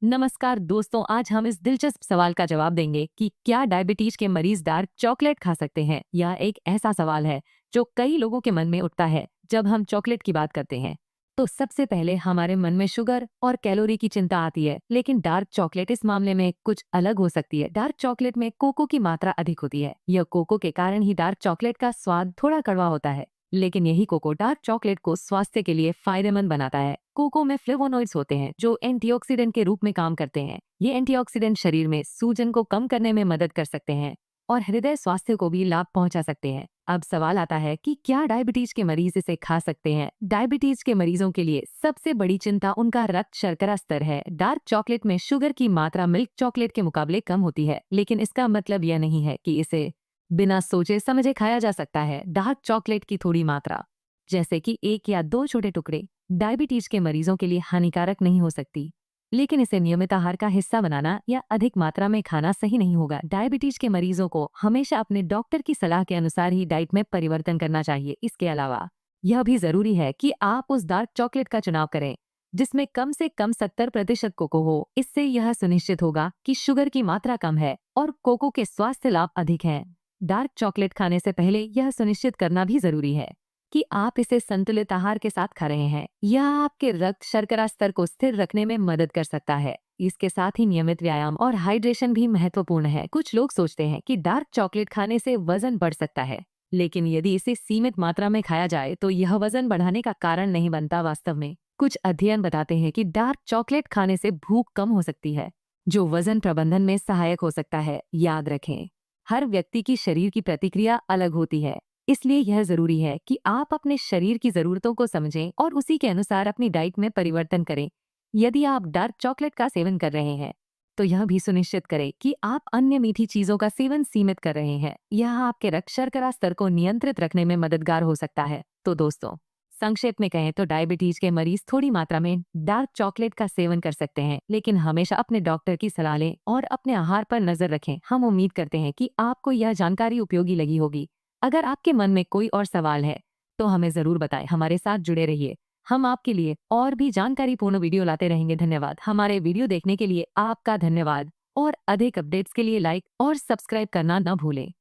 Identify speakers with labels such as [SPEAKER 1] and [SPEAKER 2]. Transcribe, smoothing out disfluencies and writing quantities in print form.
[SPEAKER 1] नमस्कार दोस्तों, आज हम इस दिलचस्प सवाल का जवाब देंगे कि क्या डायबिटीज के मरीज डार्क चॉकलेट खा सकते हैं। यह एक ऐसा सवाल है जो कई लोगों के मन में उठता है जब हम चॉकलेट की बात करते हैं। तो सबसे पहले हमारे मन में शुगर और कैलोरी की चिंता आती है, लेकिन डार्क चॉकलेट इस मामले में कुछ अलग हो सकती है। डार्क चॉकलेट में कोको की मात्रा अधिक होती है। यह कोको के कारण ही डार्क चॉकलेट का स्वाद थोड़ा कड़वा होता है, लेकिन यही कोको डार्क चॉकलेट को स्वास्थ्य के लिए फायदेमंद बनाता है। कोको में फ्लेवोनॉइड्स होते हैं जो एंटीऑक्सीडेंट के रूप में काम करते हैं। ये एंटीऑक्सीडेंट शरीर में सूजन को कम करने में मदद कर सकते हैं और हृदय स्वास्थ्य को भी लाभ पहुंचा सकते हैं। अब सवाल आता है कि क्या डायबिटीज के मरीज इसे खा सकते हैं। डायबिटीज के मरीजों के लिए सबसे बड़ी चिंता उनका रक्त शर्करा स्तर है। डार्क चॉकलेट में शुगर की मात्रा मिल्क चॉकलेट के मुकाबले कम होती है, लेकिन इसका मतलब यह नहीं है कि इसे बिना सोचे समझे खाया जा सकता है। डार्क चॉकलेट की थोड़ी मात्रा, जैसे कि 1 या 2 छोटे टुकड़े, डायबिटीज के मरीजों के लिए हानिकारक नहीं हो सकती, लेकिन इसे नियमित आहार का हिस्सा बनाना या अधिक मात्रा में खाना सही नहीं होगा। डायबिटीज के मरीजों को हमेशा अपने डॉक्टर की सलाह के अनुसार ही डाइट में परिवर्तन करना चाहिए। इसके अलावा यह भी जरूरी है कि आप उस डार्क चॉकलेट का चुनाव करें जिसमें कम से कम 70% कोको हो। इससे यह सुनिश्चित होगा कि शुगर की मात्रा कम है और कोको के स्वास्थ्य लाभ अधिक हैं। डार्क चॉकलेट खाने से पहले यह सुनिश्चित करना भी जरूरी है कि आप इसे संतुलित आहार के साथ खा रहे हैं। यह आपके रक्त शर्करा स्तर को स्थिर रखने में मदद कर सकता है। इसके साथ ही नियमित व्यायाम और हाइड्रेशन भी महत्वपूर्ण है। कुछ लोग सोचते हैं कि डार्क चॉकलेट खाने से वजन बढ़ सकता है, लेकिन यदि इसे सीमित मात्रा में खाया जाए तो यह वजन बढ़ाने का कारण नहीं बनता। वास्तव में कुछ अध्ययन बताते हैं कि डार्क चॉकलेट खाने से भूख कम हो सकती है, जो वजन प्रबंधन में सहायक हो सकता है। याद रखें, हर व्यक्ति की शरीर की प्रतिक्रिया अलग होती है, इसलिए यह जरूरी है कि आप अपने शरीर की जरूरतों को समझें और उसी के अनुसार अपनी डाइट में परिवर्तन करें। यदि आप डार्क चॉकलेट का सेवन कर रहे हैं तो यह भी सुनिश्चित करें कि आप अन्य मीठी चीजों का सेवन सीमित कर रहे हैं। यह आपके रक्त शर्करा स्तर को नियंत्रित रखने में मददगार हो सकता है। तो दोस्तों, संक्षेप में कहें तो डायबिटीज के मरीज थोड़ी मात्रा में डार्क चॉकलेट का सेवन कर सकते हैं, लेकिन हमेशा अपने डॉक्टर की सलाह लें और अपने आहार पर नजर रखें। हम उम्मीद करते हैं कि आपको यह जानकारी उपयोगी लगी होगी। अगर आपके मन में कोई और सवाल है तो हमें जरूर बताएं। हमारे साथ जुड़े रहिए, हम आपके लिए और भी जानकारीपूर्ण वीडियो लाते रहेंगे। धन्यवाद। हमारे वीडियो देखने के लिए आपका धन्यवाद और अधिक अपडेट्स के लिए लाइक और सब्सक्राइब करना न भूलें।